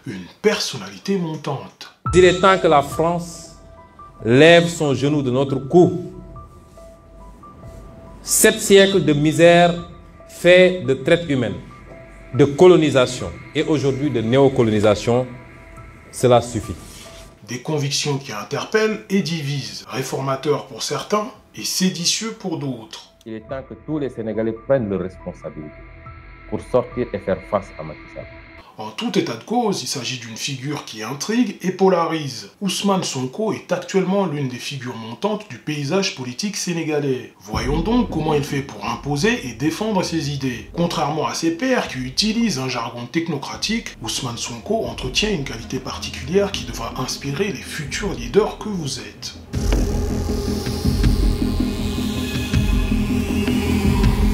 une personnalité montante. Il est temps que la France lève son genou de notre cou. 7 siècles de misère fait de traite humaine, de colonisation et aujourd'hui de néocolonisation, cela suffit. Des convictions qui interpellent et divisent, réformateurs pour certains et séditieux pour d'autres. Il est temps que tous les Sénégalais prennent leurs responsabilités pour sortir et faire face à Macky Sall. En tout état de cause, il s'agit d'une figure qui intrigue et polarise. Ousmane Sonko est actuellement l'une des figures montantes du paysage politique sénégalais. Voyons donc comment il fait pour imposer et défendre ses idées. Contrairement à ses pairs qui utilisent un jargon technocratique, Ousmane Sonko entretient une qualité particulière qui devra inspirer les futurs leaders que vous êtes.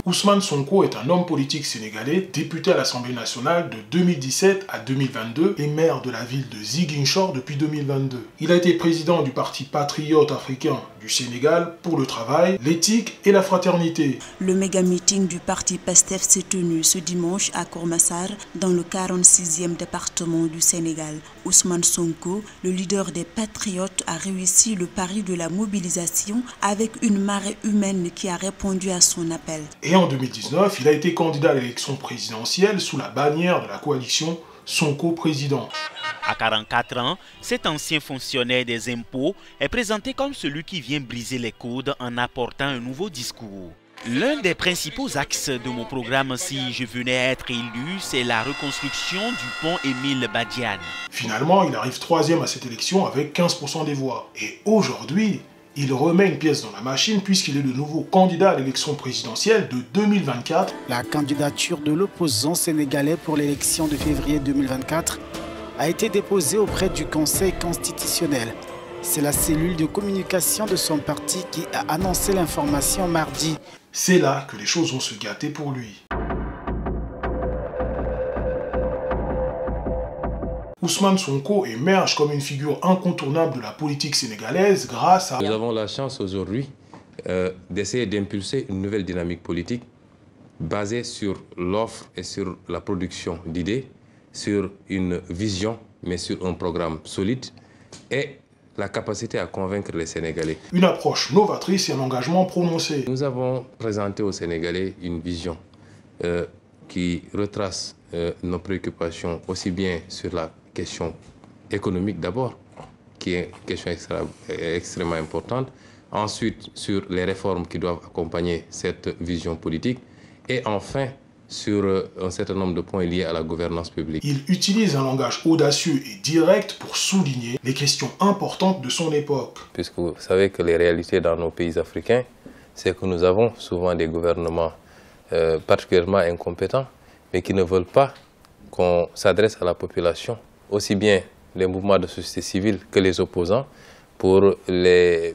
Ousmane Sonko est un homme politique sénégalais, député à l'Assemblée nationale de 2017 à 2022 et maire de la ville de Ziguinchor depuis 2022. Il a été président du Parti patriote africain du Sénégal pour le travail, l'éthique et la fraternité. Le méga-meeting du parti PASTEF s'est tenu ce dimanche à Keur-Massar, dans le 46e département du Sénégal. Ousmane Sonko, le leader des patriotes, a réussi le pari de la mobilisation avec une marée humaine qui a répondu à son appel. Et en 2019, il a été candidat à l'élection présidentielle sous la bannière de la coalition Sonko Président. À 44 ans, cet ancien fonctionnaire des impôts est présenté comme celui qui vient briser les codes en apportant un nouveau discours. L'un des principaux axes de mon programme si je venais à être élu, c'est la reconstruction du pont Émile Badiane. Finalement, il arrive 3e à cette élection avec 15% des voix. Et aujourd'hui, il remet une pièce dans la machine puisqu'il est le nouveau candidat à l'élection présidentielle de 2024. La candidature de l'opposant sénégalais pour l'élection de février 2024 a été déposée auprès du Conseil constitutionnel. C'est la cellule de communication de son parti qui a annoncé l'information mardi. C'est là que les choses vont se gâter pour lui. Ousmane Sonko émerge comme une figure incontournable de la politique sénégalaise grâce à... Nous avons la chance aujourd'hui d'essayer d'impulser une nouvelle dynamique politique basée sur l'offre et sur la production d'idées, sur une vision, mais sur un programme solide et la capacité à convaincre les Sénégalais. Une approche novatrice et un engagement prononcé. Nous avons présenté aux Sénégalais une vision qui retrace nos préoccupations aussi bien sur la question économique d'abord, qui est une question extrêmement importante, ensuite sur les réformes qui doivent accompagner cette vision politique, et enfin sur un certain nombre de points liés à la gouvernance publique. Il utilise un langage audacieux et direct pour souligner les questions importantes de son époque. Puisque vous savez que les réalités dans nos pays africains, c'est que nous avons souvent des gouvernements particulièrement incompétents, mais qui ne veulent pas qu'on s'adresse à la population, aussi bien les mouvements de société civile que les opposants, pour les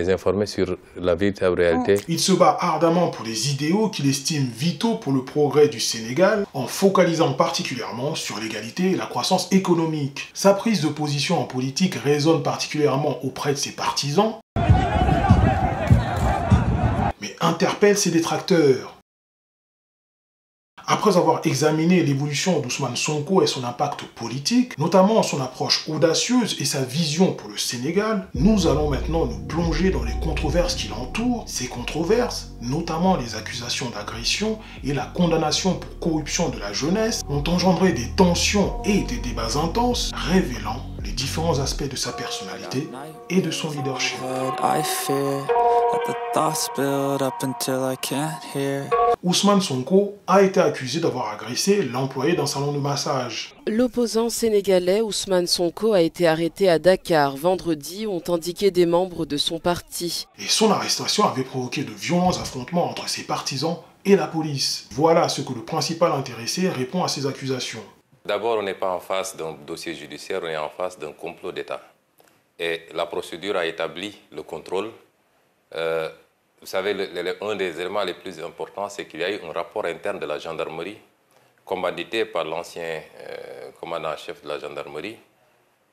informer sur la véritable réalité. Il se bat ardemment pour les idéaux qu'il estime vitaux pour le progrès du Sénégal, en focalisant particulièrement sur l'égalité et la croissance économique. Sa prise de position en politique résonne particulièrement auprès de ses partisans, mais interpelle ses détracteurs. Après avoir examiné l'évolution d'Ousmane Sonko et son impact politique, notamment son approche audacieuse et sa vision pour le Sénégal, nous allons maintenant nous plonger dans les controverses qui l'entourent. Ces controverses, notamment les accusations d'agression et la condamnation pour corruption de la jeunesse, ont engendré des tensions et des débats intenses, révélant les différents aspects de sa personnalité et de son leadership. Ousmane Sonko a été accusé d'avoir agressé l'employé d'un salon de massage. L'opposant sénégalais Ousmane Sonko a été arrêté à Dakar vendredi, ont indiqué des membres de son parti. Et son arrestation avait provoqué de violents affrontements entre ses partisans et la police. Voilà ce que le principal intéressé répond à ces accusations. D'abord, on n'est pas en face d'un dossier judiciaire, on est en face d'un complot d'État. Et la procédure a établi le contrôle. Vous savez, un des éléments les plus importants, c'est qu'il y a eu un rapport interne de la gendarmerie, commandité par l'ancien commandant-chef de la gendarmerie.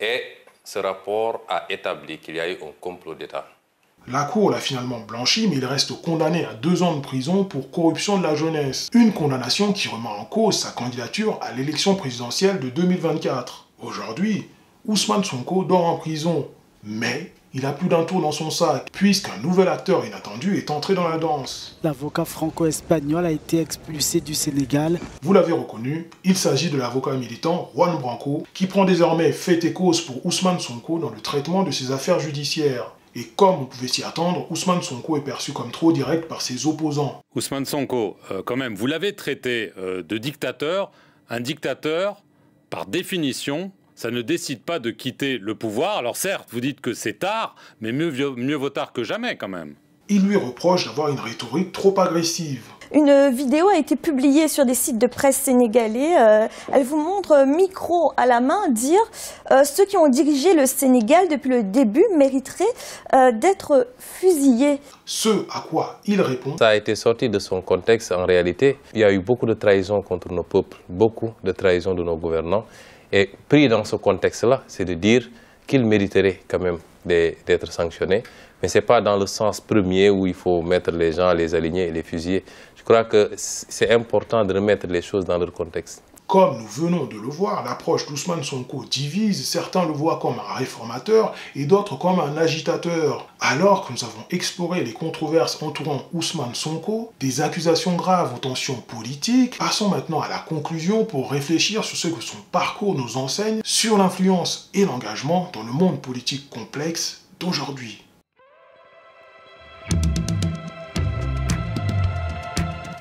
Et ce rapport a établi qu'il y a eu un complot d'État. La Cour l'a finalement blanchi, mais il reste condamné à 2 ans de prison pour corruption de la jeunesse. Une condamnation qui remet en cause sa candidature à l'élection présidentielle de 2024. Aujourd'hui, Ousmane Sonko dort en prison, mais il a plus d'un tour dans son sac, puisqu'un nouvel acteur inattendu est entré dans la danse. L'avocat franco-espagnol a été expulsé du Sénégal. Vous l'avez reconnu, il s'agit de l'avocat militant Juan Branco, qui prend désormais fait et cause pour Ousmane Sonko dans le traitement de ses affaires judiciaires. Et comme on pouvait s'y attendre, Ousmane Sonko est perçu comme trop direct par ses opposants. Ousmane Sonko, quand même, vous l'avez traité de dictateur. Un dictateur, par définition, ça ne décide pas de quitter le pouvoir. Alors certes, vous dites que c'est tard, mais mieux vaut tard que jamais quand même. Il lui reproche d'avoir une rhétorique trop agressive. Une vidéo a été publiée sur des sites de presse sénégalais. Elle vous montre, micro à la main, dire ceux qui ont dirigé le Sénégal depuis le début mériteraient d'être fusillés. Ce à quoi il répond. Ça a été sorti de son contexte en réalité. Il y a eu beaucoup de trahison contre nos peuples, beaucoup de trahison de nos gouvernants. Et pris dans ce contexte-là, c'est de dire qu'ils mériteraient quand même d'être sanctionnés. Mais ce n'est pas dans le sens premier où il faut mettre les gens, les aligner et les fusiller. Je crois que c'est important de remettre les choses dans leur contexte. Comme nous venons de le voir, l'approche d'Ousmane Sonko divise. Certains le voient comme un réformateur et d'autres comme un agitateur. Alors que nous avons exploré les controverses entourant Ousmane Sonko, des accusations graves aux tensions politiques, passons maintenant à la conclusion pour réfléchir sur ce que son parcours nous enseigne sur l'influence et l'engagement dans le monde politique complexe d'aujourd'hui.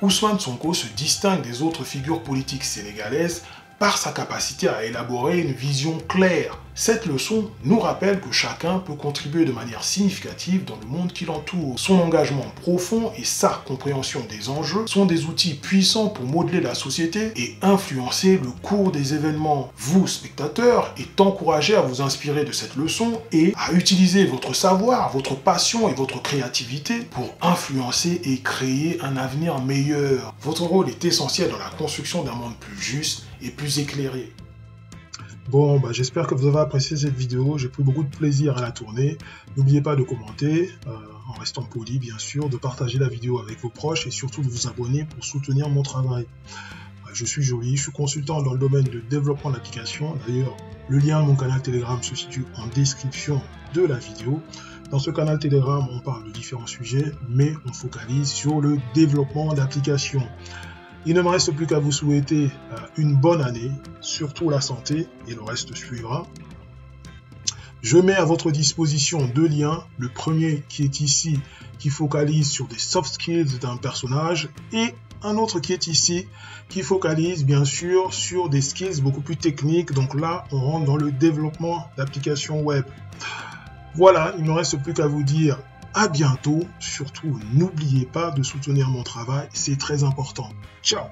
Ousmane Sonko se distingue des autres figures politiques sénégalaises par sa capacité à élaborer une vision claire. Cette leçon nous rappelle que chacun peut contribuer de manière significative dans le monde qui l'entoure. Son engagement profond et sa compréhension des enjeux sont des outils puissants pour modeler la société et influencer le cours des événements. Vous, spectateurs, êtes encouragés à vous inspirer de cette leçon et à utiliser votre savoir, votre passion et votre créativité pour influencer et créer un avenir meilleur. Votre rôle est essentiel dans la construction d'un monde plus juste et plus éclairé. Bon, j'espère que vous avez apprécié cette vidéo. J'ai pris beaucoup de plaisir à la tourner. N'oubliez pas de commenter, en restant poli bien sûr, de partager la vidéo avec vos proches et surtout de vous abonner pour soutenir mon travail. Je suis Joly, je suis consultant dans le domaine de développement d'applications. D'ailleurs, le lien de mon canal Telegram se situe en description de la vidéo. Dans ce canal Telegram, on parle de différents sujets, mais on focalise sur le développement d'applications. Il ne me reste plus qu'à vous souhaiter une bonne année, surtout la santé, et le reste suivra. Je mets à votre disposition deux liens. Le premier qui est ici, qui focalise sur des soft skills d'un personnage, et un autre qui est ici, qui focalise bien sûr sur des skills beaucoup plus techniques. Donc là, on rentre dans le développement d'applications web. Voilà, il ne me reste plus qu'à vous dire à bientôt. Surtout, n'oubliez pas de soutenir mon travail, c'est très important. Ciao!